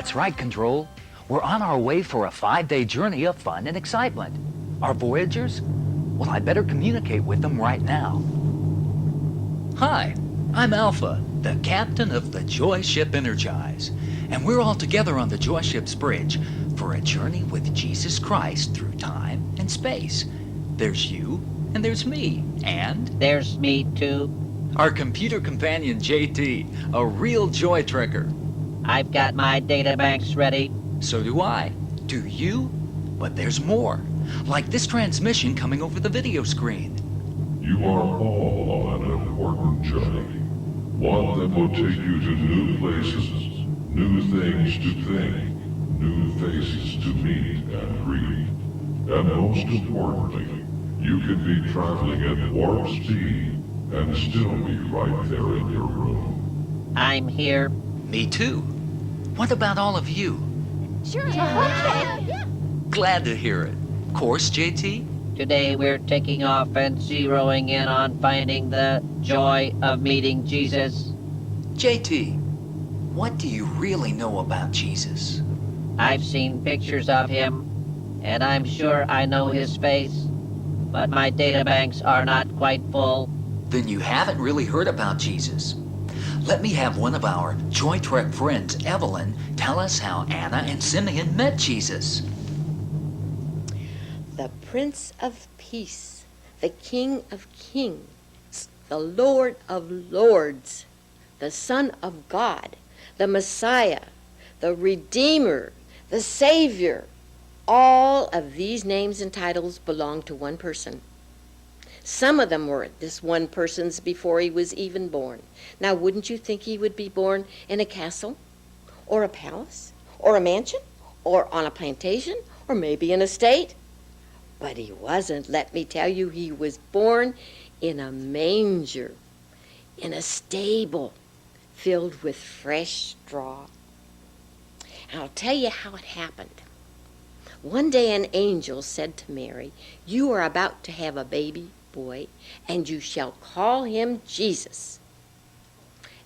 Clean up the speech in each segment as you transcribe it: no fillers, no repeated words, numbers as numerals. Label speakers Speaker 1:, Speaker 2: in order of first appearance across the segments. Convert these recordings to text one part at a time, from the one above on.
Speaker 1: That's right, Control. We're on our way for a 5-day journey of fun and excitement. Our voyagers? Well, I better communicate with them right now. Hi, I'm Alpha, the captain of the Joyship Energize, and we're all together on the Joyship's bridge for a journey with Jesus Christ through time and space. There's you, and there's me, and...
Speaker 2: There's me, too.
Speaker 1: Our computer companion, JT, a real JoyTrekker.
Speaker 2: I've got my databanks ready.
Speaker 1: So do I. Do you? But there's more. Like this transmission coming over the video screen.
Speaker 3: You are all on an important journey. One that will take you to new places, new things to think, new faces to meet and greet. And most importantly, you can be traveling at warp speed and still be right there in your room.
Speaker 2: I'm here.
Speaker 1: Me too. What about all of you?
Speaker 4: Sure. Okay.
Speaker 1: Glad to hear it. Course, JT?
Speaker 2: Today we're taking off and zeroing in on finding the joy of meeting Jesus.
Speaker 1: JT, what do you really know about Jesus?
Speaker 2: I've seen pictures of him, and I'm sure I know his face, but my databanks are not quite full.
Speaker 1: Then you haven't really heard about Jesus. Let me have one of our JoyTrek friends, Evelyn, tell us how Anna and Simeon met Jesus.
Speaker 5: The Prince of Peace, the King of Kings, the Lord of Lords, the Son of God, the Messiah, the Redeemer, the Savior. All of these names and titles belong to one person. Some of them were this one person's before he was even born. Now, wouldn't you think he would be born in a castle, or a palace, or a mansion, or on a plantation, or maybe an estate? But he wasn't. Let me tell you, he was born in a manger, in a stable filled with fresh straw. I'll tell you how it happened. One day an angel said to Mary, "You are about to have a baby boy, and you shall call him Jesus."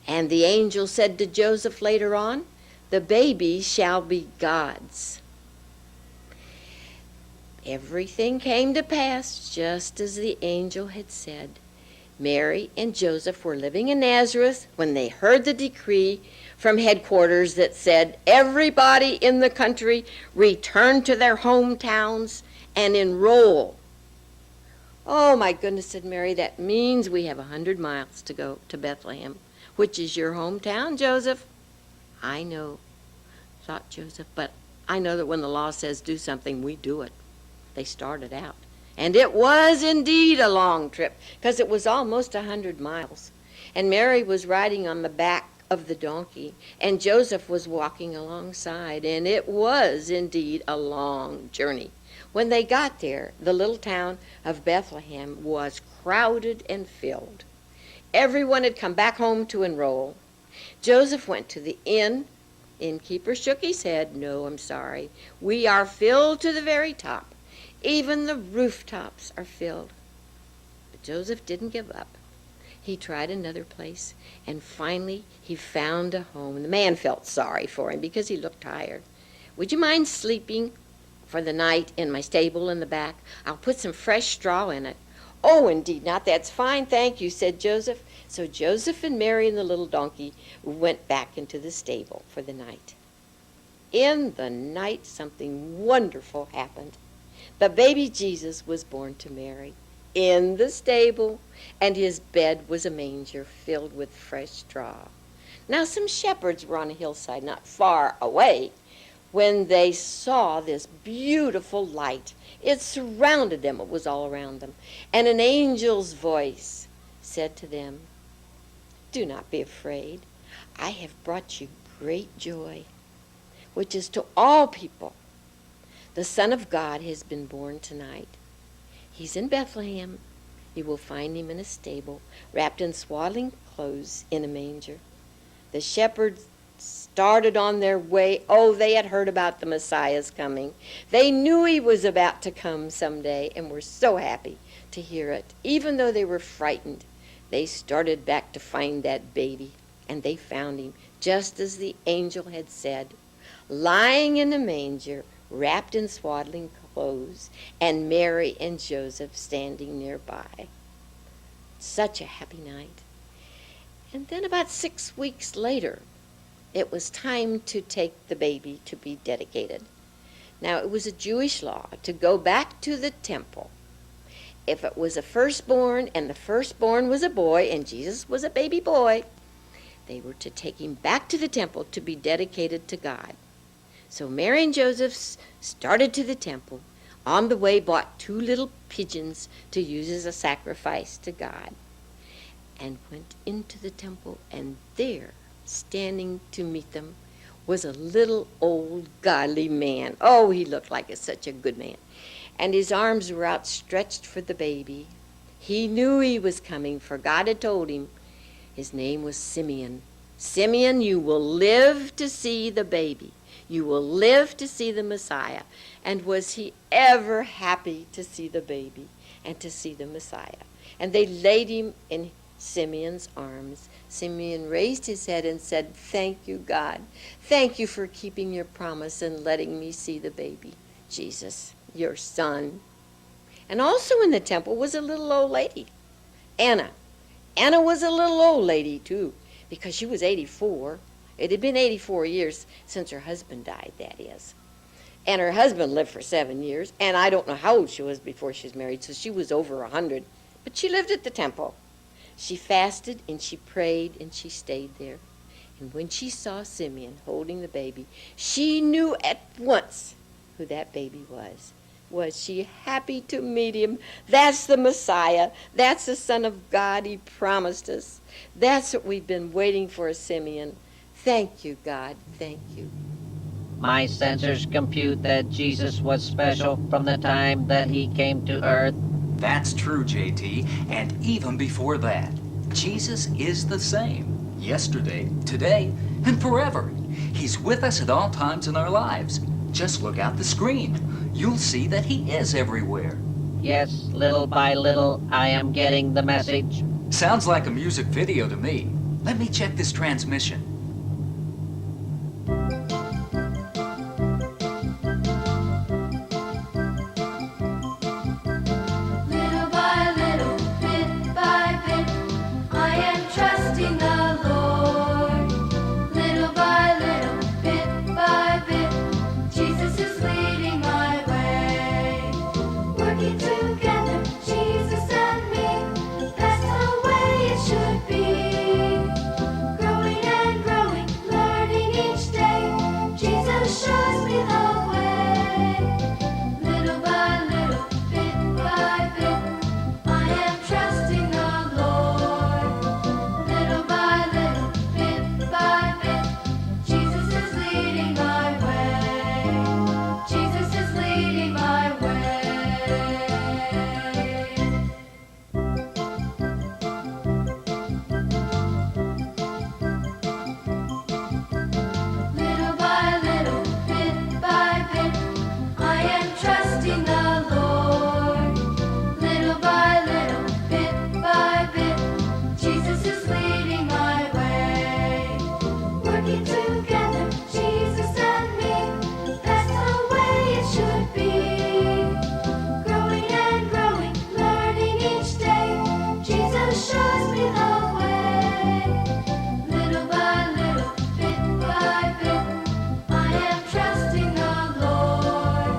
Speaker 5: And the angel said to Joseph later on, "The baby shall be God's." Everything came to pass just as the angel had said. Mary and Joseph were living in Nazareth when they heard the decree from headquarters that said everybody in the country return to their hometowns and enroll. "Oh, my goodness," said Mary, "that means we have 100 miles to go to Bethlehem, which is your hometown, Joseph." "I know," thought Joseph, "but I know that when the law says do something, we do it." They started out. And it was indeed a long trip, because it was almost 100 miles. And Mary was riding on the back of the donkey, and Joseph was walking alongside, and it was indeed a long journey. When they got there, the little town of Bethlehem was crowded and filled. Everyone had come back home to enroll. Joseph went to the inn. Innkeeper shook his head. "No, I'm sorry. We are filled to the very top. Even the rooftops are filled." But Joseph didn't give up. He tried another place, and finally he found a home. And the man felt sorry for him because he looked tired. "Would you mind sleeping for the night in my stable in the back? I'll put some fresh straw in it." "Oh, indeed not. That's fine, thank you," said Joseph. So Joseph and Mary and the little donkey went back into the stable for the night. In the night, something wonderful happened. The baby Jesus was born to Mary in the stable, and his bed was a manger filled with fresh straw. Now some shepherds were on a hillside not far away when they saw this beautiful light. It surrounded them, it was all around them, and an angel's voice said to them, "Do not be afraid. I have brought you great joy, which is to all people. The Son of God has been born tonight. He's in Bethlehem. You will find him in a stable, wrapped in swaddling clothes in a manger." The shepherds started on their way. Oh, they had heard about the Messiah's coming. They knew he was about to come someday and were so happy to hear it. Even though they were frightened, they started back to find that baby, and they found him just as the angel had said, lying in a manger, wrapped in swaddling clothes, and Mary and Joseph standing nearby. Such a happy night. And then about 6 weeks later, it was time to take the baby to be dedicated. Now, it was a Jewish law to go back to the temple. If it was a firstborn, and the firstborn was a boy, and Jesus was a baby boy, they were to take him back to the temple to be dedicated to God. So Mary and Joseph started to the temple. On the way, bought 2 little pigeons to use as a sacrifice to God, and went into the temple, and there, standing to meet them, was a little old godly man. Oh, he looked like such a good man. And his arms were outstretched for the baby. He knew he was coming, for God had told him. His name was Simeon. Simeon, you will live to see the baby. You will live to see the Messiah. And was he ever happy to see the baby and to see the Messiah? And they laid him in Simeon's arms. Simeon raised his head and said, "Thank you, God. Thank you for keeping your promise and letting me see the baby, Jesus, your son." And also in the temple was a little old lady, Anna. Anna was a little old lady, too, because she was 84. It had been 84 years since her husband died, that is. And her husband lived for 7 years, and I don't know how old she was before she was married, so she was over 100. But she lived at the temple. She fasted and she prayed and she stayed there. And when she saw Simeon holding the baby, she knew at once who that baby was. Was she happy to meet him? That's the Messiah. That's the Son of God he promised us. That's what we've been waiting for, Simeon. Thank you, God. Thank you.
Speaker 2: My sensors compute that Jesus was special from the time that he came to earth.
Speaker 1: That's true, JT, and even before that, Jesus is the same, yesterday, today, and forever. He's with us at all times in our lives. Just look out the screen. You'll see that he is everywhere.
Speaker 2: Yes, little by little, I am getting the message.
Speaker 1: Sounds like a music video to me. Let me check this transmission.
Speaker 4: Little by little, bit by bit, I am trusting the Lord. Little by little, bit by bit, Jesus is leading my way. Working together, Jesus and me, that's the way it should be. Growing and growing, learning each day, Jesus shows me the way. Little by little, bit by bit, I am trusting the Lord. Little by little, bit by bit, Jesus is leading my way. Jesus is leading my way. Little by little, bit by bit, I am trusting the Lord. Little by little, bit by bit, Jesus is leading my way. Working together, Jesus and me, that's the way it should be. Growing and growing, learning each day, Jesus shows me the way. Little by little, bit by bit, I am trusting the Lord.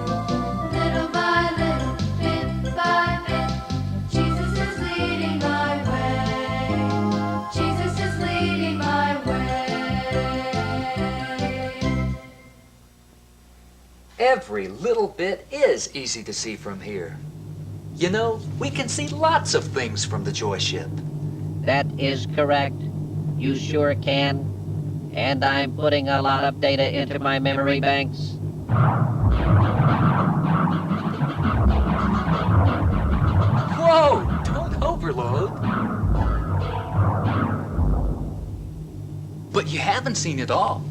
Speaker 4: Little by little, bit by bit, Jesus is leading my way. Jesus is leading my way.
Speaker 1: Every little bit is easy to see from here. You know, we can see lots of things from the Joy Ship.
Speaker 2: That is correct. You sure can. And I'm putting a lot of data into my memory banks.
Speaker 1: Whoa! Don't overload! But you haven't seen it all.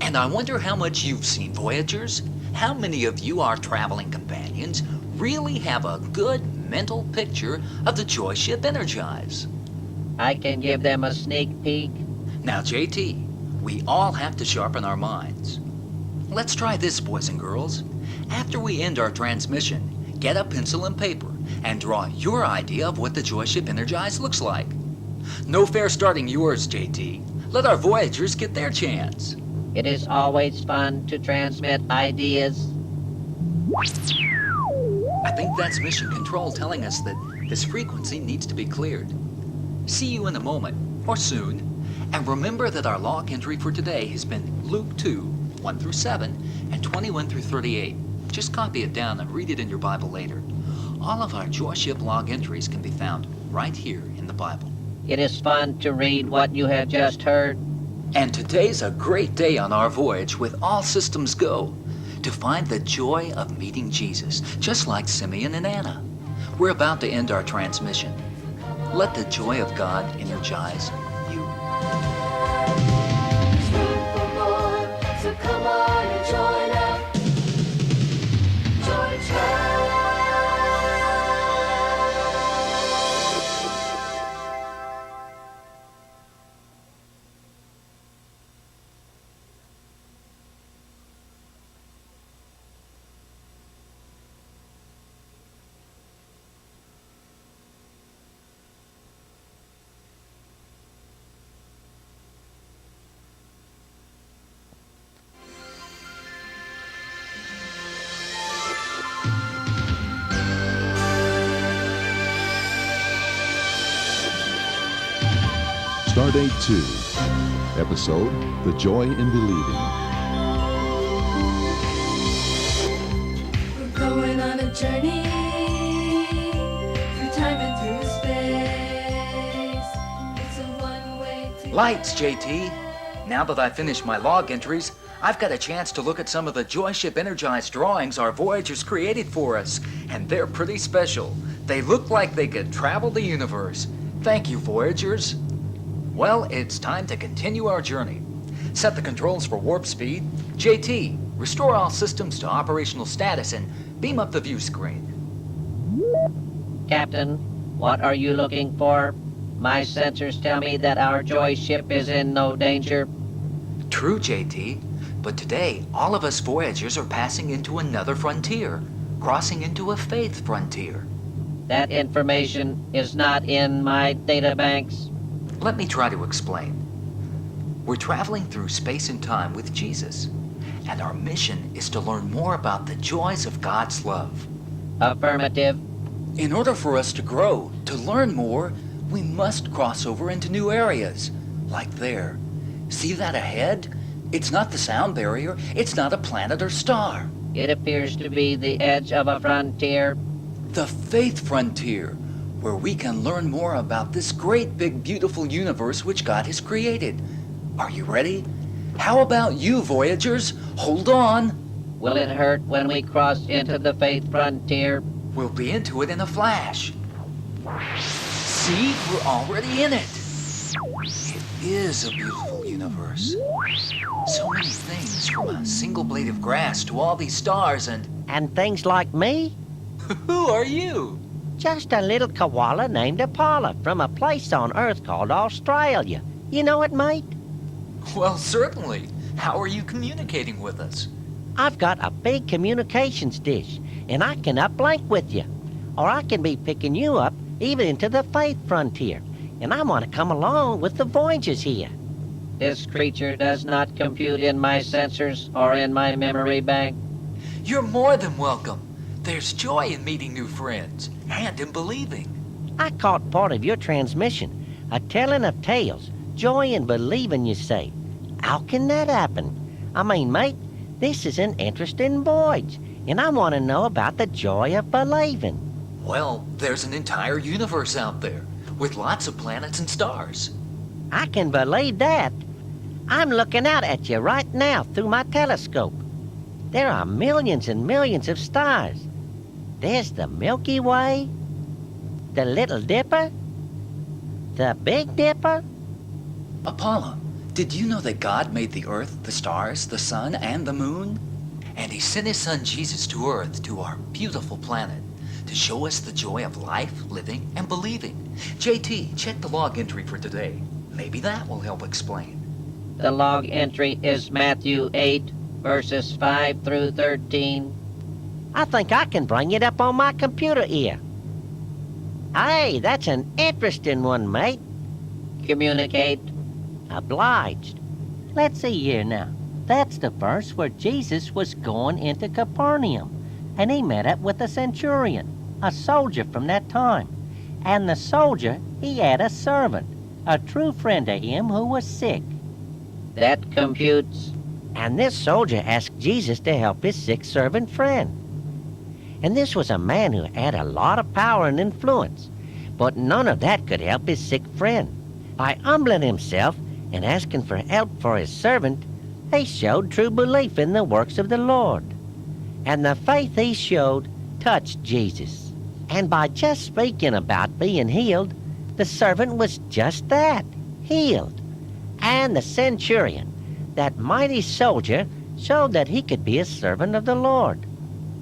Speaker 1: And I wonder how much you've seen, Voyagers. How many of you, our traveling companions, really have a good mental picture of the Joyship Energize?
Speaker 2: I can give them a sneak peek.
Speaker 1: Now, JT, we all have to sharpen our minds. Let's try this, boys and girls. After we end our transmission, get a pencil and paper and draw your idea of what the Joyship Energize looks like. No fair starting yours, JT. Let our Voyagers get their chance.
Speaker 2: It is always fun to transmit ideas.
Speaker 1: I think that's Mission Control telling us that this frequency needs to be cleared. See you in a moment, or soon. And remember that our log entry for today has been Luke 2, 1 through 7, and 21 through 38. Just copy it down and read it in your Bible later. All of our Joyship log entries can be found right here in the Bible.
Speaker 2: It is fun to read what you have just heard.
Speaker 1: And today's a great day on our voyage with all systems go to find the joy of meeting Jesus, just like Simeon and Anna. We're about to end our transmission. Let the joy of God energize you.
Speaker 4: There's room for more, so come on and join up. JoyTrek.
Speaker 6: Stardate 2, episode The Joy in Believing.
Speaker 4: We're going on a journey through time and through space. It's a one-way ticket.
Speaker 1: Lights, JT. Now that I've finished my log entries, I've got a chance to look at some of the Joyship Energize drawings our Voyagers created for us, and they're pretty special. They look like they could travel the universe. Thank you, Voyagers. Well, it's time to continue our journey. Set the controls for warp speed. JT, restore all systems to operational status and beam up the view screen.
Speaker 2: Captain, what are you looking for? My sensors tell me that our Joy ship is in no danger.
Speaker 1: True, JT, but today all of us Voyagers are passing into another frontier, crossing into a faith frontier.
Speaker 2: That information is not in my databanks.
Speaker 1: Let me try to explain. We're traveling through space and time with Jesus, and our mission is to learn more about the joys of God's love.
Speaker 2: Affirmative.
Speaker 1: In order for us to grow, to learn more, we must cross over into new areas, like there. See that ahead? It's not the sound barrier, it's not a planet or star.
Speaker 2: It appears to be the edge of a frontier.
Speaker 1: The faith frontier, where we can learn more about this great big beautiful universe which God has created. Are you ready? How about you, Voyagers? Hold on.
Speaker 2: Will it hurt when we cross into the faith frontier?
Speaker 1: We'll be into it in a flash. See, we're already in it. It is a beautiful universe. So many things, from a single blade of grass to all these stars and...
Speaker 7: And things like me?
Speaker 1: Who are you?
Speaker 7: Just a little koala named Apollo from a place on Earth called Australia. You know it, mate?
Speaker 1: Well, certainly. How are you communicating with us?
Speaker 7: I've got a big communications dish, and I can uplink with you. Or I can be picking you up even into the faith frontier, and I want to come along with the Voyagers here.
Speaker 2: This creature does not compute in my sensors or in my memory bank.
Speaker 1: You're more than welcome. There's joy in meeting new friends, and in believing.
Speaker 7: I caught part of your transmission, a telling of tales, joy in believing, you say. How can that happen? I mean, mate, this is an interesting voyage, and I want to know about the joy of believing.
Speaker 1: Well, there's an entire universe out there, with lots of planets and stars.
Speaker 7: I can believe that. I'm looking out at you right now through my telescope. There are millions and millions of stars. There's the Milky Way, the Little Dipper, the Big Dipper.
Speaker 1: Apollo, did you know that God made the earth, the stars, the sun, and the moon? And he sent his son Jesus to earth, to our beautiful planet, to show us the joy of life, living, and believing. JT, check the log entry for today. Maybe that will help explain.
Speaker 2: The log entry is Matthew 8, verses 5 through 13.
Speaker 7: I think I can bring it up on my computer here. Hey, that's an interesting one, mate.
Speaker 2: Communicate.
Speaker 7: Obliged. Let's see here now. That's the verse where Jesus was going into Capernaum, and he met up with a centurion, a soldier from that time. And the soldier, he had a servant, a true friend of him who was sick.
Speaker 2: That computes.
Speaker 7: And this soldier asked Jesus to help his sick servant friend. And this was a man who had a lot of power and influence, but none of that could help his sick friend. By humbling himself and asking for help for his servant, he showed true belief in the works of the Lord. And the faith he showed touched Jesus. And by just speaking about being healed, the servant was just that, healed. And the centurion, that mighty soldier, showed that he could be a servant of the Lord.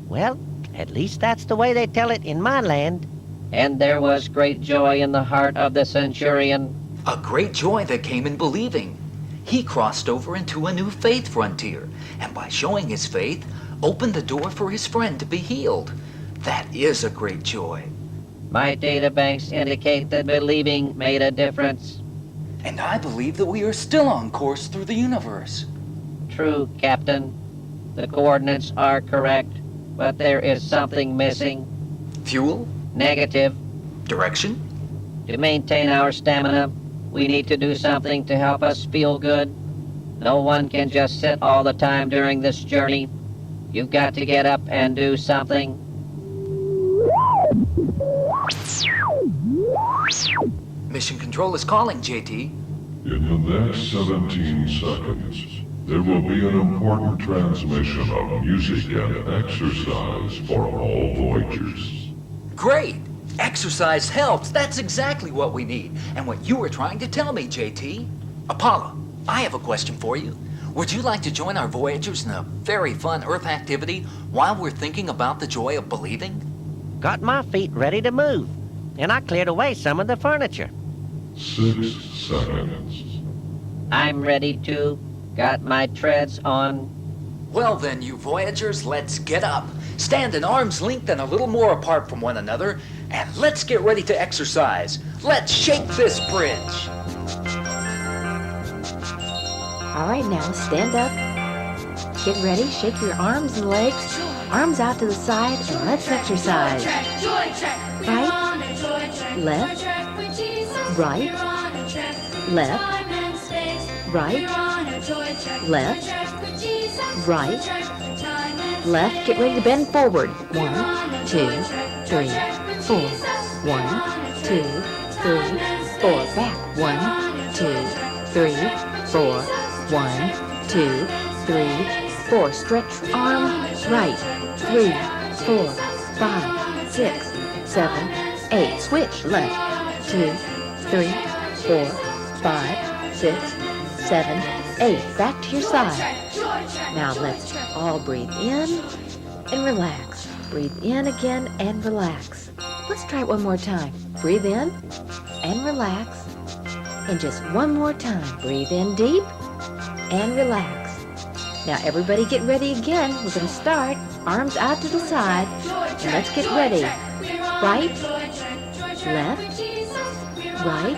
Speaker 7: Well, at least that's the way they tell it in my land.
Speaker 2: And there was great joy in the heart of the centurion.
Speaker 1: A great joy that came in believing. He crossed over into a new faith frontier, and by showing his faith, opened the door for his friend to be healed. That is a great joy.
Speaker 2: My databanks indicate that believing made a difference.
Speaker 1: And I believe that we are still on course through the universe.
Speaker 2: True, Captain. The coordinates are correct, but there is something missing.
Speaker 1: Fuel?
Speaker 2: Negative.
Speaker 1: Direction?
Speaker 2: To maintain our stamina, we need to do something to help us feel good. No one can just sit all the time during this journey. You've got to get up and do something.
Speaker 1: Mission Control is calling, JT.
Speaker 3: In the next 17 seconds, there will be an important transmission of music and exercise for all Voyagers.
Speaker 1: Great! Exercise helps. That's exactly what we need. And what you were trying to tell me, JT. Apollo, I have a question for you. Would you like to join our Voyagers in a very fun Earth activity while we're thinking about the joy of believing?
Speaker 7: Got my feet ready to move, and I cleared away some of the furniture.
Speaker 3: 6 seconds.
Speaker 2: I'm ready to. Got my treads on.
Speaker 1: Well then, you Voyagers, let's get up. Stand in arm's length and a little more apart from one another, and let's get ready to exercise. Let's shake this bridge.
Speaker 8: All right, now stand up. Get ready, shake your arms and legs. Arms out to the side, and let's exercise. Right, left, right, left, right, left, right, left. Get ready to bend forward. 1, 2, 3, 4. 1, 2, 3, 4. Back. 1, 2, 3, 4. 1, 2, 3, 4. Stretch arm. Right. 3, 4, 5, 6, 7, 8. Switch left. 2, 3, 4, 5, 6, 7, 8. Back to your side. Now let's all breathe in and relax. Breathe in again and relax. Let's try it one more time. Breathe in and relax. And just one more time. Breathe in deep and relax. Now everybody get ready again. We're going to start. Arms out to the side. And let's get ready. Right, left, right,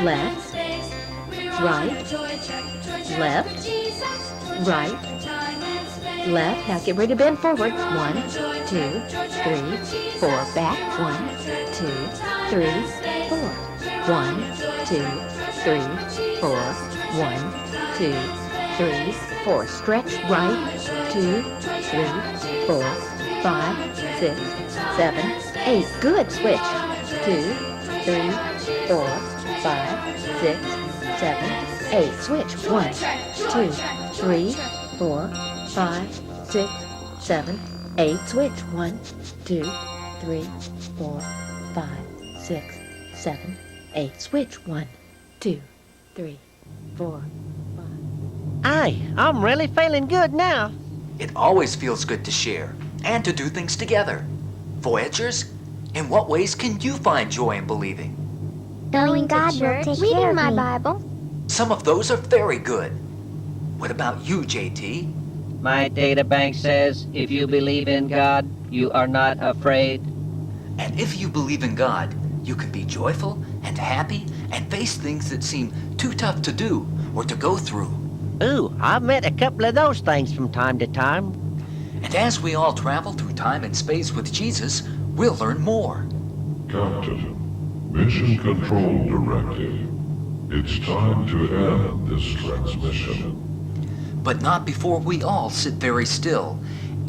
Speaker 8: left, right, left, right, left. Now get ready to bend forward. 1, 2, 3, 4. Back. 1, 2, 3, 4. 1, 2, 3, 4. 1, 2, 3, 4. Stretch right. 2, 3, 4, 5, 6, 7, 8. Good. Switch. 2, 3, 4, 5, 6, 7, 8. Switch. 1, 2, 3, 4, 5, 6, 7, 8. Switch. 1, 2, 3, 4, 5, 6, 7, 8. Switch. 1, 2, 3, 4, 5.
Speaker 7: Aye, I'm really feeling good now.
Speaker 1: It always feels good to share and to do things together. Voyagers, in what ways can you find joy in believing?
Speaker 9: Knowing God will take care of
Speaker 10: Reading my
Speaker 9: me.
Speaker 10: Bible.
Speaker 1: Some of those are very good. What about you, JT?
Speaker 2: My databank says if you believe in God, you are not afraid.
Speaker 1: And if you believe in God, you can be joyful and happy and face things that seem too tough to do or to go through.
Speaker 7: Ooh, I've met a couple of those things from time to time.
Speaker 1: And as we all travel through time and space with Jesus, we'll learn more.
Speaker 3: Captain, Mission Control Directive. It's time to end this transmission.
Speaker 1: But not before we all sit very still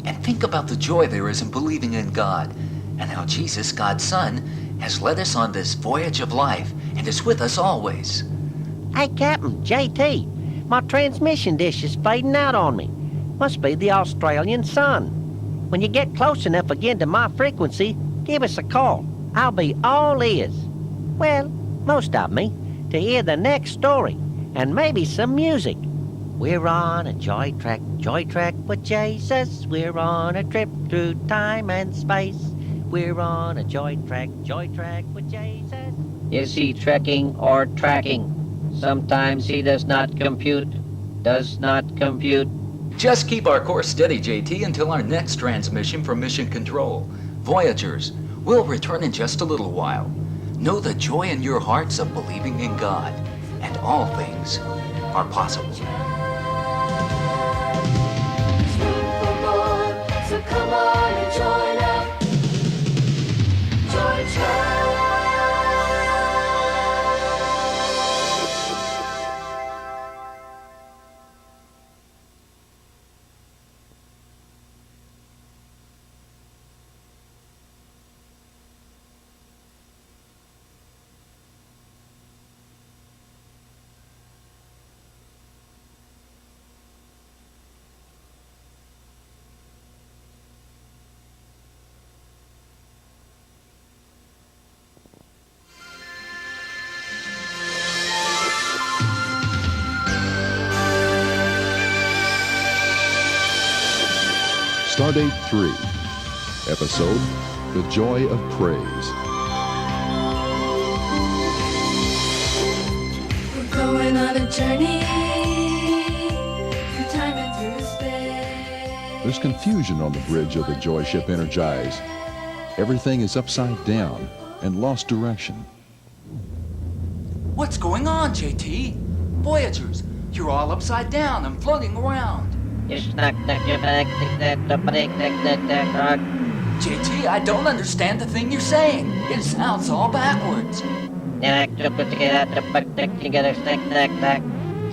Speaker 1: and think about the joy there is in believing in God and how Jesus, God's Son, has led us on this voyage of life and is with us always.
Speaker 7: Hey, Captain, JT, my transmission dish is fading out on me. Must be the Australian sun. When you get close enough again to my frequency, give us a call. I'll be all ears. Well, most of me, to hear the next story and maybe some music. We're on a JoyTrek with Jesus. We're on a trip through time and space. We're on a JoyTrek with Jesus.
Speaker 2: Is he trekking or tracking? Sometimes he does not compute.
Speaker 1: Just keep our course steady, JT, until our next transmission from Mission Control. Voyagers, we'll return in just a little while. Know the joy in your hearts of believing in God, and all things are possible.
Speaker 4: There's room for more, so come on and join up. JoyTrek.
Speaker 6: Stardate 3, episode The Joy of Praise.
Speaker 4: We're going on a journey through time and through space.
Speaker 6: There's confusion on the bridge of the Joyship Energize. Everything is upside down and lost direction.
Speaker 1: What's going on, JT? Voyagers, you're all upside down and floating around. JT, I don't understand the thing you're saying. It sounds all backwards. If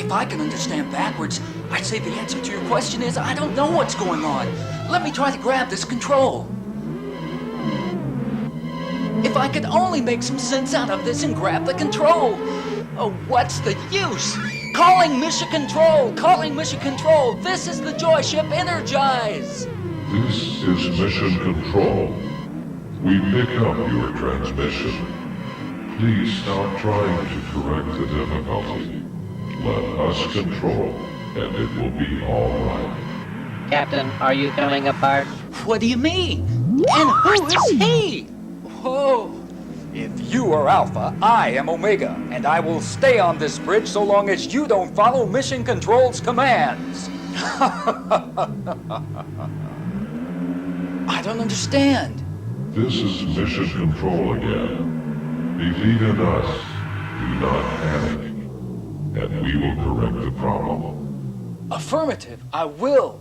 Speaker 1: I can understand backwards, I'd say the answer to your question is I don't know what's going on. Let me try to grab this control. If I could only make some sense out of this and grab the control. Oh, what's the use? Calling Mission Control! Calling Mission Control! This is the Joyship Energize!
Speaker 3: This is Mission Control. We pick up your transmission. Please stop trying to correct the difficulty. Let us control, and it will be all right.
Speaker 2: Captain, are you coming apart?
Speaker 1: What do you mean? And who is he? Whoa! If you are Alpha, I am Omega, and I will stay on this bridge so long as you don't follow Mission Control's commands. I don't understand.
Speaker 3: This is Mission Control again. Believe in us. Do not panic. And we will correct the problem.
Speaker 1: Affirmative, I will.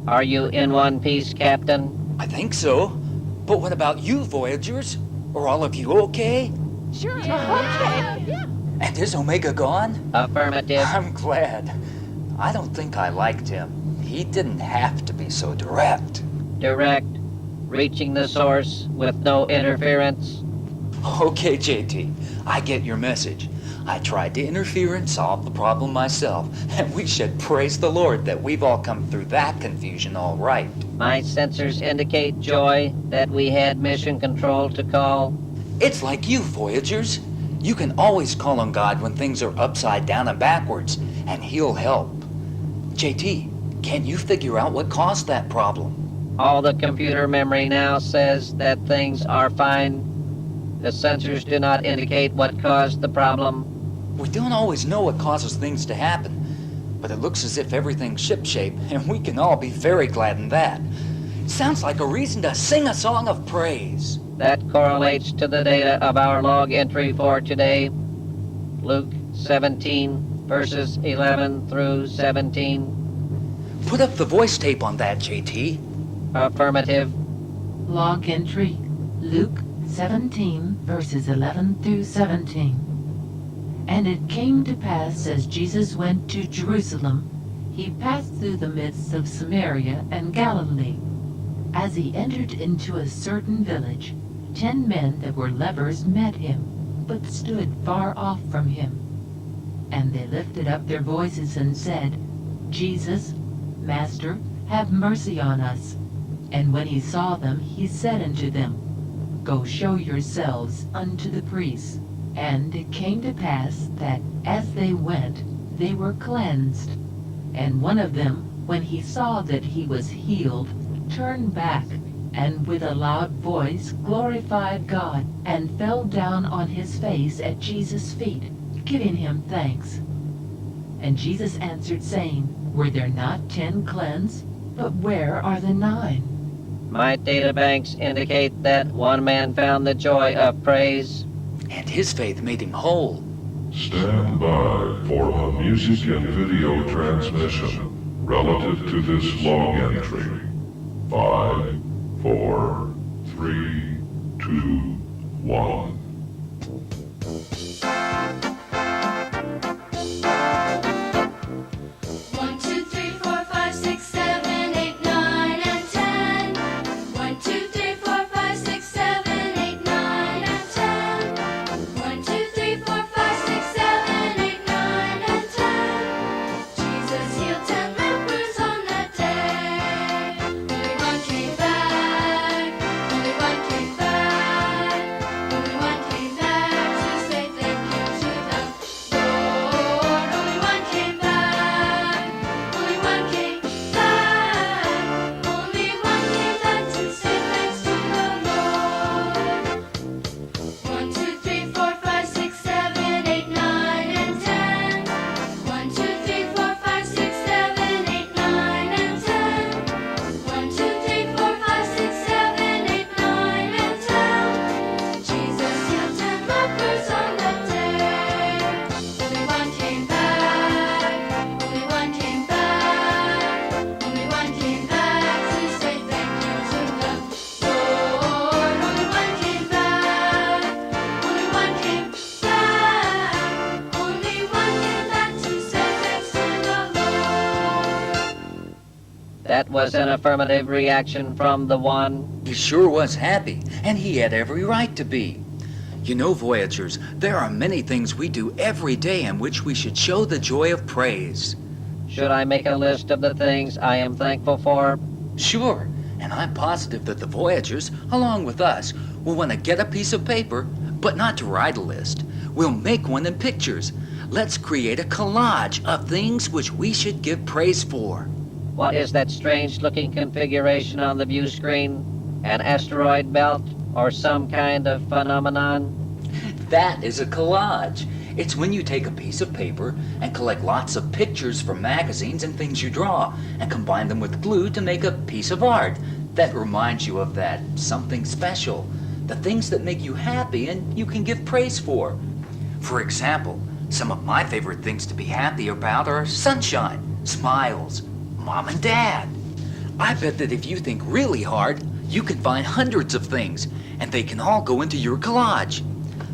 Speaker 2: Are you in one piece, Captain?
Speaker 1: I think so. But what about you, Voyagers? Are all of you okay?
Speaker 8: Sure, okay. Yeah.
Speaker 1: And is Omega gone?
Speaker 2: Affirmative.
Speaker 1: I'm glad. I don't think I liked him. He didn't have to be so direct.
Speaker 2: Direct. Reaching the source with no interference.
Speaker 1: Okay, JT, I get your message. I tried to interfere and solve the problem myself, and we should praise the Lord that we've all come through that confusion all right.
Speaker 2: My sensors indicate, Joy, that we had Mission Control to call.
Speaker 1: It's like you, Voyagers. You can always call on God when things are upside down and backwards, and He'll help. JT, can you figure out what caused that problem?
Speaker 2: All the computer memory now says that things are fine. The sensors do not indicate what caused the problem.
Speaker 1: We don't always know what causes things to happen, but it looks as if everything's shipshape, and we can all be very glad in that. Sounds like a reason to sing a song of praise.
Speaker 2: That correlates to the data of our log entry for today. Luke 17, verses 11 through 17.
Speaker 1: Put up the voice tape on that, JT.
Speaker 2: Affirmative.
Speaker 10: Log entry, Luke 17, verses 11 through 17. And it came to pass, as Jesus went to Jerusalem, he passed through the midst of Samaria and Galilee. As he entered into a certain village, 10 men that were lepers met him, but stood far off from him. And they lifted up their voices and said, Jesus, Master, have mercy on us. And when he saw them, he said unto them, Go show yourselves unto the priests. And it came to pass that as they went, they were cleansed. And one of them, when he saw that he was healed, turned back, and with a loud voice glorified God, and fell down on his face at Jesus' feet, giving him thanks. And Jesus answered, saying, Were there not 10 cleansed? But where are the 9?
Speaker 2: My databanks indicate that one man found the joy of praise.
Speaker 1: And his faith made him whole.
Speaker 3: Stand by for a music and video transmission relative to this log entry. 5, 4, 3, 2, 1.
Speaker 4: 1, 2, 3, 4, 5, 6, 7, 8, 9, and 10. 1, 2, 3, 4, 5, 6, 7, 8, 9, and 10. 1, 2, 3, 4, 5, 6, 7, 8, 9, and 10. Jesus healed 10 lepers on that day. Only one came back. Only one came back. Only one came back to say thank you to the Lord. Only one came back. Only one came back. Only one came back to say thanks to the Lord. 1, 2, 3, 4, 5, 6, 7, 8, 9, and 10. 1, 2, 3, 4, 5, 6, 7, 8, 9, and 10. 1, 2, 3, 4, 5, 6, 7, 8, 9, and 10. Jesus healed 10 lepers on that day. Only one came back. Only one came back. Only one came back to say thank you to the Lord. Only one came back. Only one came back. Only one came back to say thanks to the Lord.
Speaker 2: That was an affirmative reaction from the one.
Speaker 1: He sure was happy, and he had every right to be. You know, Voyagers, there are many things we do every day in which we should show the joy of praise.
Speaker 2: Should I make a list of the things I am thankful for?
Speaker 1: Sure, and I'm positive that the Voyagers, along with us, will want to get a piece of paper, but not to write a list. We'll make one in pictures. Let's create a collage of things which we should give praise for.
Speaker 2: What is that strange-looking configuration on the view screen? An asteroid belt or some kind of phenomenon?
Speaker 1: That is a collage. It's when you take a piece of paper and collect lots of pictures from magazines and things you draw and combine them with glue to make a piece of art that reminds you of that something special, the things that make you happy and you can give praise for. For example, some of my favorite things to be happy about are sunshine, smiles, Mom and Dad. I bet that if you think really hard, you can find hundreds of things, and they can all go into your collage.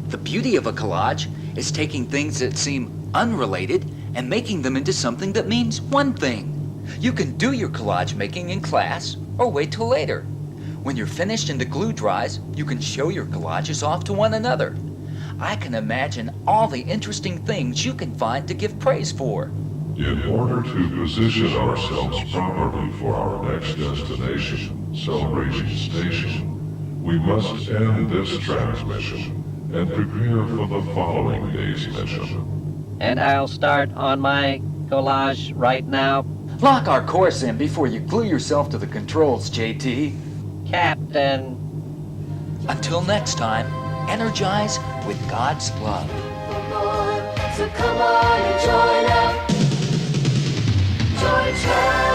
Speaker 1: The beauty of a collage is taking things that seem unrelated and making them into something that means one thing. You can do your collage making in class or wait till later. When you're finished and the glue dries, you can show your collages off to one another. I can imagine all the interesting things you can find to give praise for.
Speaker 3: In order to position ourselves properly for our next destination, Celebration Station, we must end this transmission and prepare for the following day's mission.
Speaker 2: And I'll start on my collage right now.
Speaker 1: Lock our course in before you glue yourself to the controls, JT.
Speaker 2: Captain.
Speaker 1: Until next time, energize with God's love.
Speaker 4: For more So come on and join up. JoyTrek.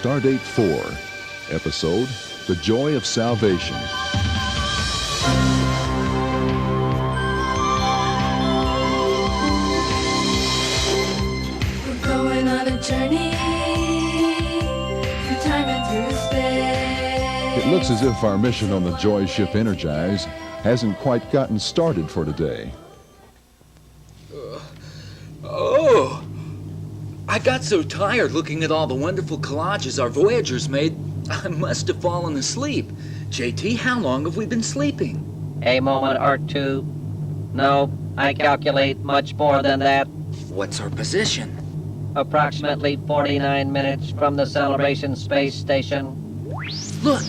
Speaker 6: Stardate 4, episode The Joy of Salvation.
Speaker 4: We're going on a journey through time and through space.
Speaker 6: It looks as if our mission on the Joyship Energize hasn't quite gotten started for today.
Speaker 1: Oh! I got so tired looking at all the wonderful collages our Voyagers made, I must have fallen asleep. JT, how long have we been sleeping?
Speaker 2: A moment or two. No, I calculate much more than that.
Speaker 1: What's our position?
Speaker 2: Approximately 49 minutes from the Celebration Space Station.
Speaker 1: Look!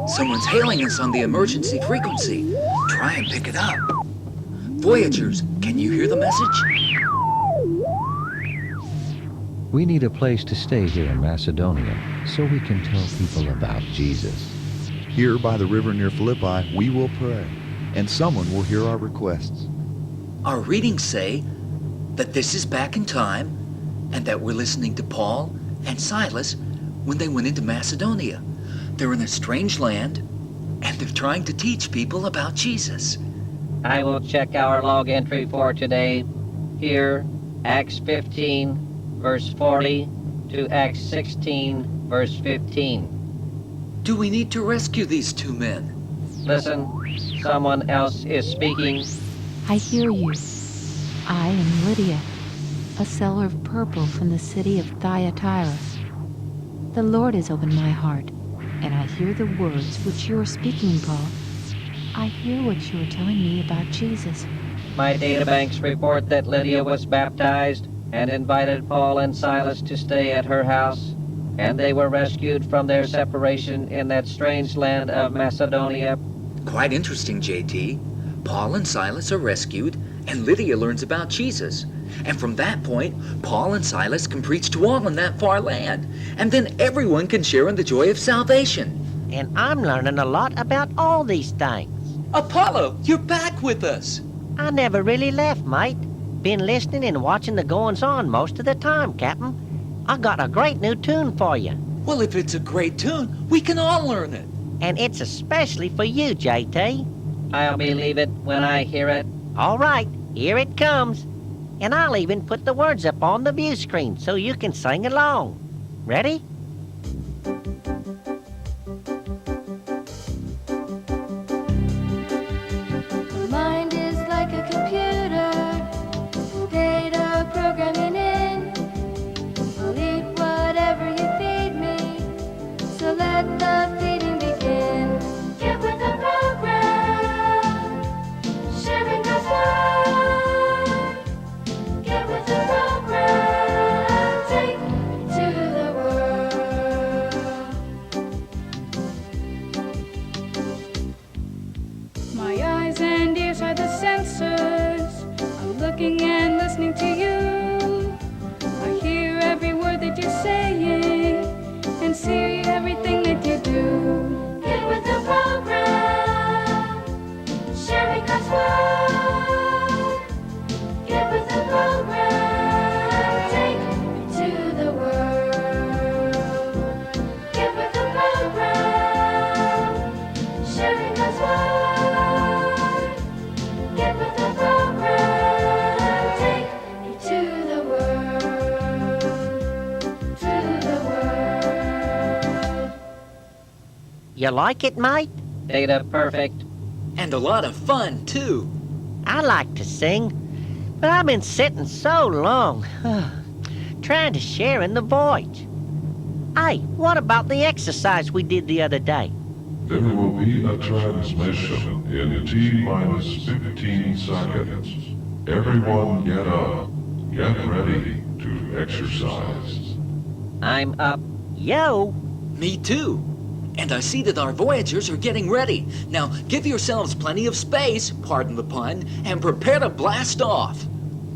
Speaker 1: Someone's hailing us on the emergency frequency. Try and pick it up. Voyagers, can you hear the message?
Speaker 11: We need a place to stay here in Macedonia so we can tell people about Jesus.
Speaker 12: Here by the river near Philippi, we will pray, and someone will hear our requests.
Speaker 1: Our readings say that this is back in time and that we're listening to Paul and Silas when they went into Macedonia. They're in a strange land and they're trying to teach people about Jesus.
Speaker 2: I will check our log entry for today. Here, Acts 15, verse 40 to Acts 16, verse 15.
Speaker 1: Do we need to rescue these two men?
Speaker 2: Listen, someone else is speaking.
Speaker 8: I hear you. I am Lydia, a seller of purple from the city of Thyatira. The Lord has opened my heart, and I hear the words which you are speaking, Paul. I hear what you are telling me about Jesus.
Speaker 2: My databanks report that Lydia was baptized and invited Paul and Silas to stay at her house, and they were rescued from their separation in that strange land of Macedonia.
Speaker 1: Quite interesting, JT. Paul and Silas are rescued, and Lydia learns about Jesus. And from that point, Paul and Silas can preach to all in that far land, and then everyone can share in the joy of salvation.
Speaker 7: And I'm learning a lot about all these things.
Speaker 1: Apollo, you're back with us.
Speaker 7: I never really left, mate. Been listening and watching the goings-on most of the time, Captain. I got a great new tune for you.
Speaker 1: Well, if it's a great tune, we can all learn it.
Speaker 7: And it's especially for you, JT.
Speaker 2: I'll believe it when I hear it.
Speaker 7: All right, here it comes. And I'll even put the words up on the view screen so you can sing along. Ready?
Speaker 4: Mind is like a computer, data programming in. I'll eat whatever you feed me, so let the feeding begin. Get with the program, sharing God's word. Get with the program, take me to the world. My eyes and ears are the sensors. I'm looking and listening to you. I hear every word that you're saying and see everything that you do. Get with the program, sharing God's word. Get with the program, take me to the world. Get with the program, sharing God's word. Get with the program, take me to the world, to the world.
Speaker 7: You like it, mate?
Speaker 2: Data perfect.
Speaker 1: And a lot of fun, too.
Speaker 7: I like to sing, but I've been sitting so long, trying to share in the voyage. Hey, what about the exercise we did the other day?
Speaker 3: There will be a transmission in T-minus 15 seconds. Everyone get up. Get ready to exercise.
Speaker 2: I'm up.
Speaker 7: Yo!
Speaker 1: Me too. And I see that our Voyagers are getting ready. Now, give yourselves plenty of space, pardon the pun, and prepare to blast off.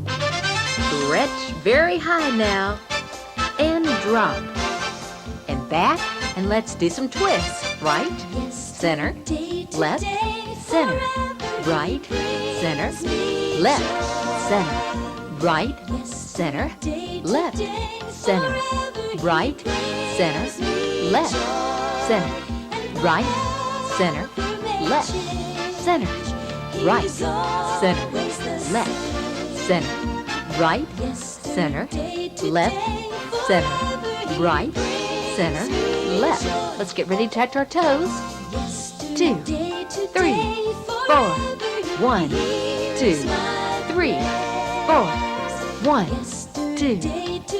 Speaker 8: Stretch very high now. And drop. And back, and let's do some twists. Right, center, left, center. Right, center, left, center. Right, center, left, center. Right, center, left, center. Right, center, left, center. Right, center, left, center. Right, center, left, center. Right, center, left. Let's get ready to touch our toes. 2, 3, 4. 1, 2, 3, 4. 1, 2,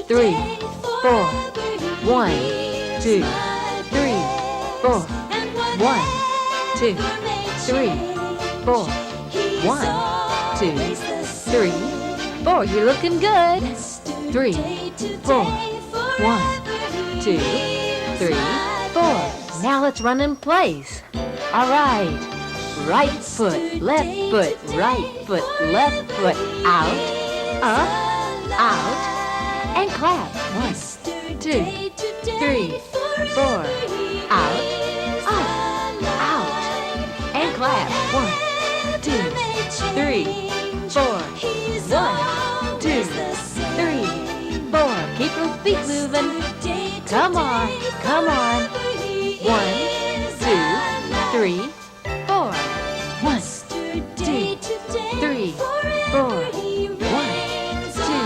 Speaker 8: 3, 4. 1, 2, 3, 4. 1, 2, 3, 4. 1, 2, 3, 4. You're looking good. 3, 4. 1, 2, 3, 4. Now let's run in place. All right. Right foot, left foot, right foot, left foot. Out, up, out, and clap. 1, 2, 3, 4. Out, up, out, and clap. 1, 2, 3, 4. 1, 2, 3, 4. Keep those feet moving. Come on, come on. 1, 2, 3, 4. 1, 2, 3, 4. 1, 2,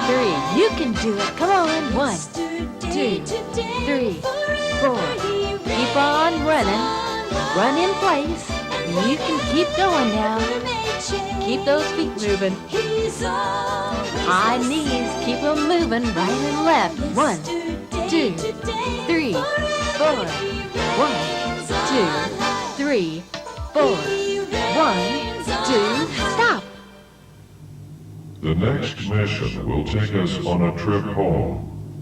Speaker 8: 3. You can do it. Come on. 1, 2, 3, 4. Keep on running. Run in place. You can keep going now. Keep those feet moving. High knees. Keep them moving right and left. 1, 2, 3, 4. 1, 2, 3, 4. 1, 2, stop.
Speaker 3: The next mission will take us on a trip home,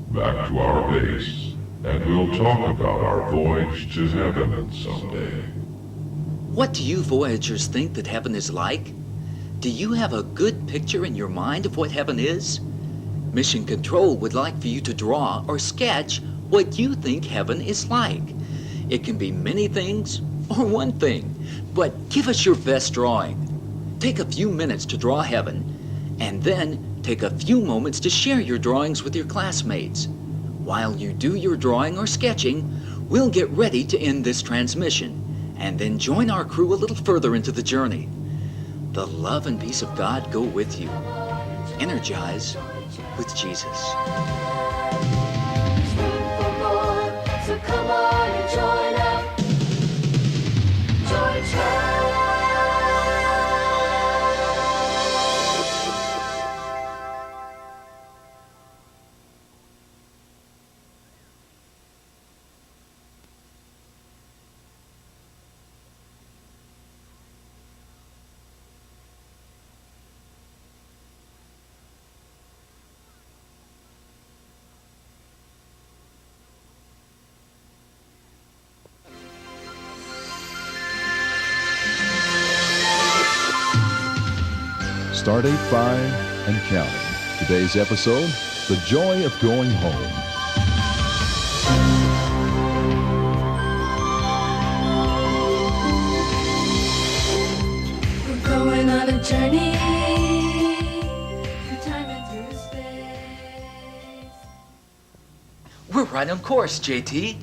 Speaker 3: back to our base, and we'll talk about our voyage to heaven someday.
Speaker 1: What do you Voyagers think that heaven is like? Do you have a good picture in your mind of what heaven is? Mission Control would like for you to draw or sketch what you think heaven is like. It can be many things or one thing, but give us your best drawing. Take a few minutes to draw heaven, and then take a few moments to share your drawings with your classmates. While you do your drawing or sketching, we'll get ready to end this transmission, and then join our crew a little further into the journey. The love and peace of God go with you. Energize with Jesus.
Speaker 4: There's room for more, so come on and join up. JoyTrek.
Speaker 6: Stardate 5 and counting. Today's episode, The Joy of Going Home.
Speaker 4: We're going on a journey through time and through space.
Speaker 1: We're right on course, JT.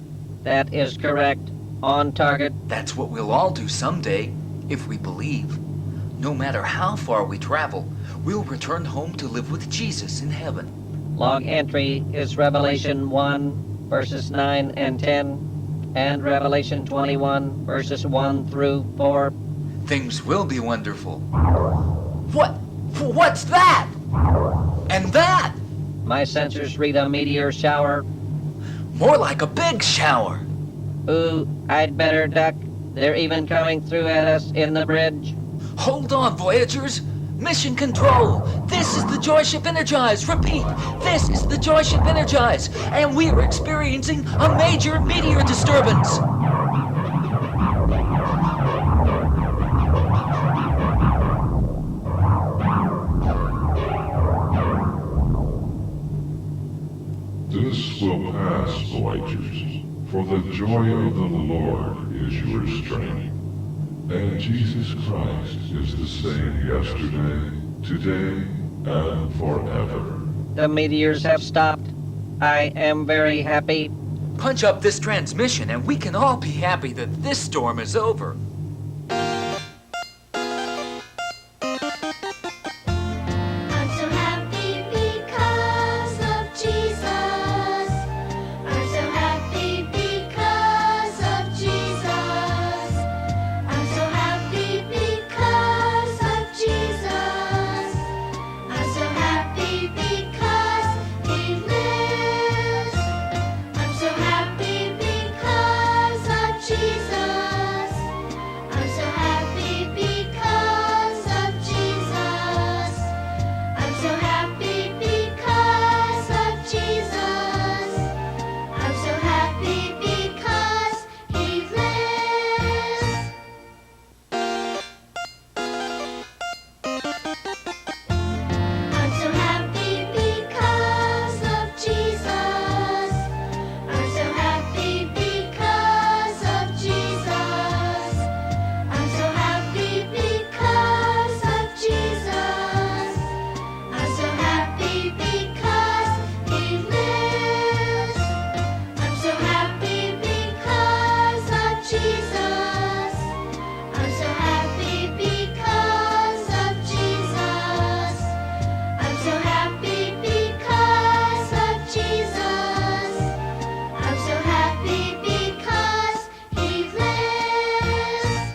Speaker 2: That is correct. On target.
Speaker 1: That's what we'll all do someday, if we believe. No matter how far we travel, we'll return home to live with Jesus in heaven.
Speaker 2: Log entry is Revelation 1, verses 9 and 10, and Revelation 21, verses 1 through 4.
Speaker 1: Things will be wonderful. What's that? And that?
Speaker 2: My sensors read a meteor shower.
Speaker 1: More like a big shower.
Speaker 2: Ooh, I'd better duck. They're even coming through at us in the bridge.
Speaker 1: Hold on, Voyagers! Mission Control! This is the Joyship Energize! Repeat, this is the Joyship Energize! And we are experiencing a major meteor disturbance!
Speaker 3: This will pass, Voyagers, for the joy of the Lord is your strength. And Jesus Christ is the same yesterday, today, and forever.
Speaker 2: The meteors have stopped. I am very happy.
Speaker 1: Punch up this transmission and we can all be happy that this storm is over.
Speaker 4: I'm so happy because of Jesus. I'm so happy because of Jesus. I'm so happy because of Jesus. I'm so happy because He lives. I'm so happy because of Jesus. I'm so happy because of Jesus. I'm so happy because of Jesus. I'm so happy because He lives. I'm so happy because of Jesus. I'm so happy because of Jesus. I'm so happy because of Jesus. I'm so happy because He lives. I'm so happy because of Jesus. I'm so happy because of Jesus. I'm so happy because of Jesus. I'm so happy because He lives.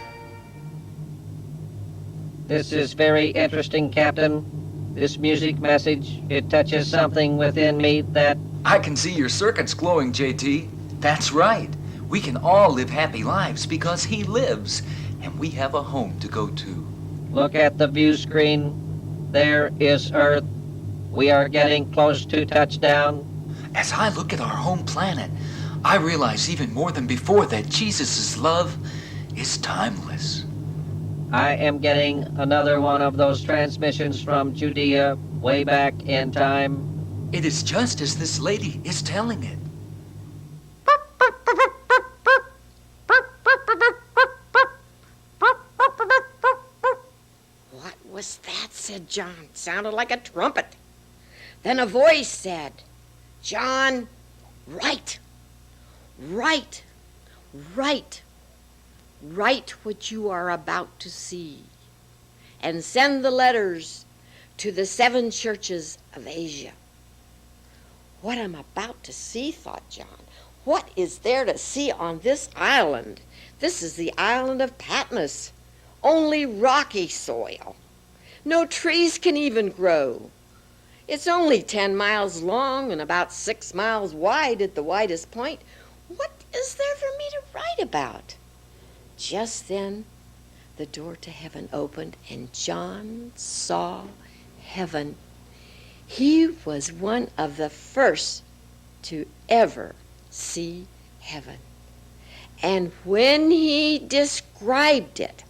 Speaker 2: This is very interesting, Captain. This music message, it touches something within me that...
Speaker 1: I can see your circuits glowing, JT. That's right. We can all live happy lives because He lives, and we have a home to go to.
Speaker 2: Look at the view screen. There is Earth. We are getting close to touchdown.
Speaker 1: As I look at our home planet, I realize even more than before that Jesus' love is timeless.
Speaker 2: I am getting another one of those transmissions from Judea way back in time.
Speaker 1: It is just as this lady is telling it.
Speaker 5: What was that? Said John. Sounded like a trumpet. Then a voice said, John, write, write, write, write what you are about to see, and send the letters to the 7 churches of Asia. What I'm about to see, thought John. What is there to see on this island? This is the island of Patmos. Only rocky soil. No trees can even grow. It's only 10 miles long and about 6 miles wide at the widest point. What is there for me to write about? Just then, the door to heaven opened, and John saw heaven. He was one of the first to ever see heaven. And when he described it,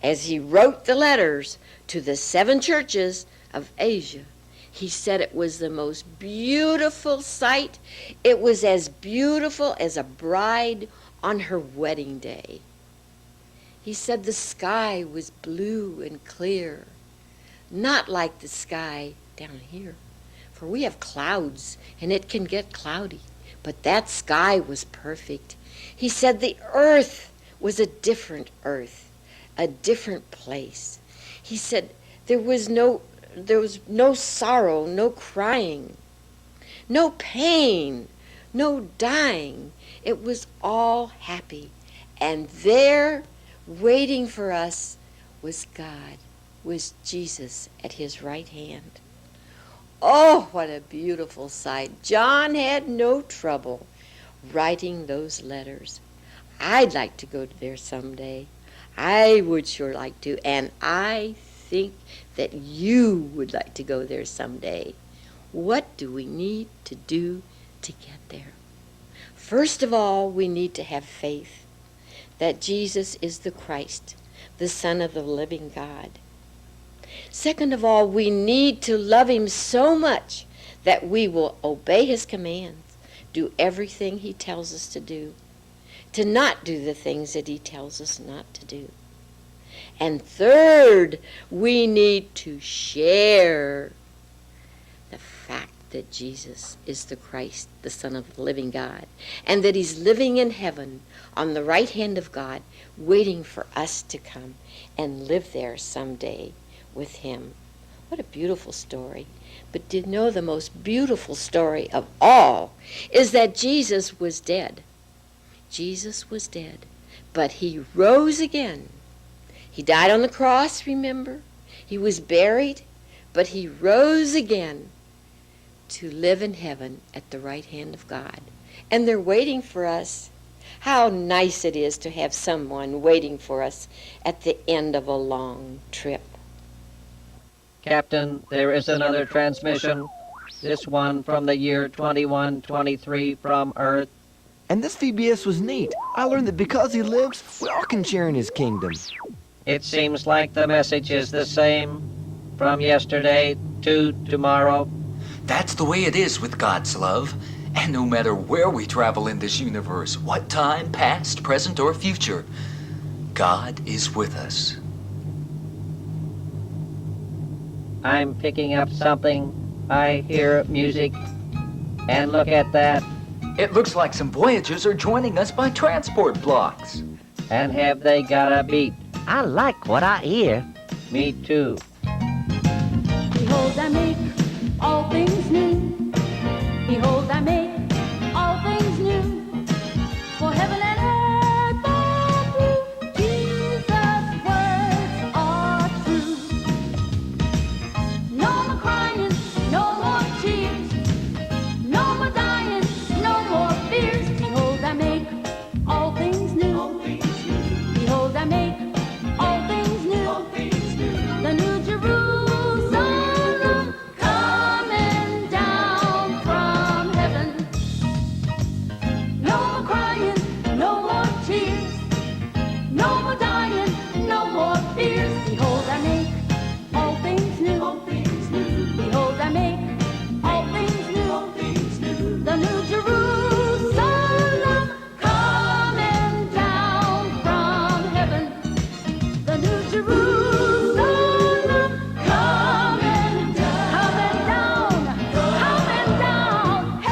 Speaker 5: as he wrote the letters to the 7 churches of Asia, he said it was the most beautiful sight. It was as beautiful as a bride on her wedding day. He said the sky was blue and clear, not like the sky down here, for we have clouds and it can get cloudy, but that sky was perfect. He said the earth was a different earth, a different place. He said there was no sorrow, no crying, no pain, no dying. It was all happy. And there, waiting for us, was God, was Jesus at his right hand. Oh, what a beautiful sight. John had no trouble writing those letters. I'd like to go there someday. I would sure like to, and I think that you would like to go there someday. What do we need to do to get there? First of all, we need to have faith that Jesus is the Christ, the Son of the living God. Second of all, we need to love him so much that we will obey his commands, do everything he tells us to do, to not do the things that he tells us not to do. And third, we need to share the fact that Jesus is the Christ, the Son of the living God, and that he's living in heaven on the right hand of God, waiting for us to come and live there someday with him. What a beautiful story. But did you know the most beautiful story of all is that Jesus was dead? Jesus was dead, but he rose again. He died on the cross, remember? He was buried, but he rose again to live in heaven at the right hand of God. And they're waiting for us. How nice it is to have someone waiting for us at the end of a long trip.
Speaker 2: Captain, there is another transmission. This one from the year 2123 from Earth.
Speaker 13: And this VBS was neat. I learned that because he lives, we all can share in his kingdom.
Speaker 2: It seems like the message is the same from yesterday to tomorrow.
Speaker 1: That's the way it is with God's love. And no matter where we travel in this universe, what time, past, present, or future, God is with us.
Speaker 2: I'm picking up something. I hear music. And look at that.
Speaker 1: It looks like some Voyagers are joining us by transport blocks.
Speaker 2: And have they got a beat?
Speaker 7: I like what I hear.
Speaker 2: Me too.
Speaker 4: Behold, I make all things new. Behold, I make all things new. For heaven and earth are through. Jesus' words are true. No more crying, no more tears. No more dying, no more fears. Behold, I make all things new. Behold, I make all things new. The new Jerusalem coming down from heaven. No more crying, no more tears. No more dying, no more fears. Behold, I make all things new. Behold, I make all things new. The new Jerusalem coming down from heaven. The new Jerusalem coming down, coming down, hey.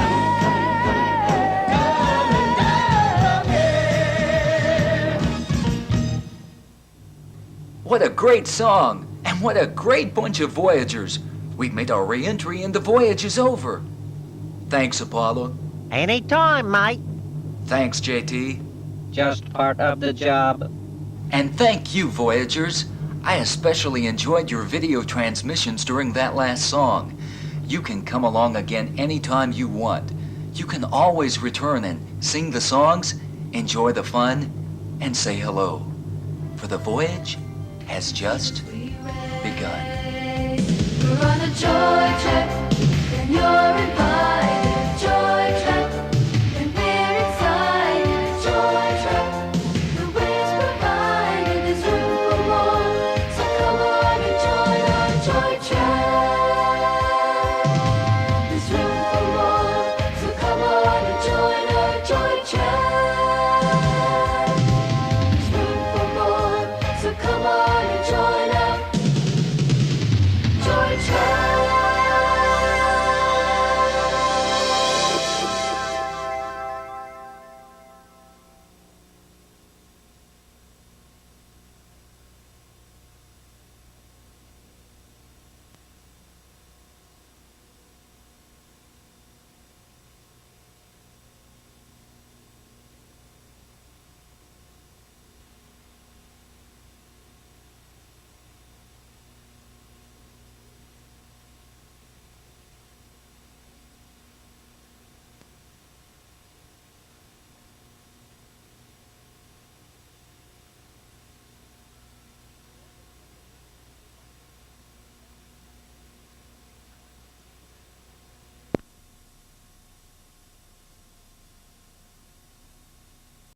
Speaker 1: What a great song! And what a great bunch of Voyagers! We've made our re-entry and the voyage is over. Thanks, Apollo.
Speaker 7: Anytime, mate.
Speaker 1: Thanks, JT.
Speaker 2: Just part of the job.
Speaker 1: And thank you, Voyagers. I especially enjoyed your video transmissions during that last song. You can come along again anytime you want. You can always return and sing the songs, enjoy the fun, and say hello. For the voyage has just begun.
Speaker 4: We're on a joy trip, and you're invited.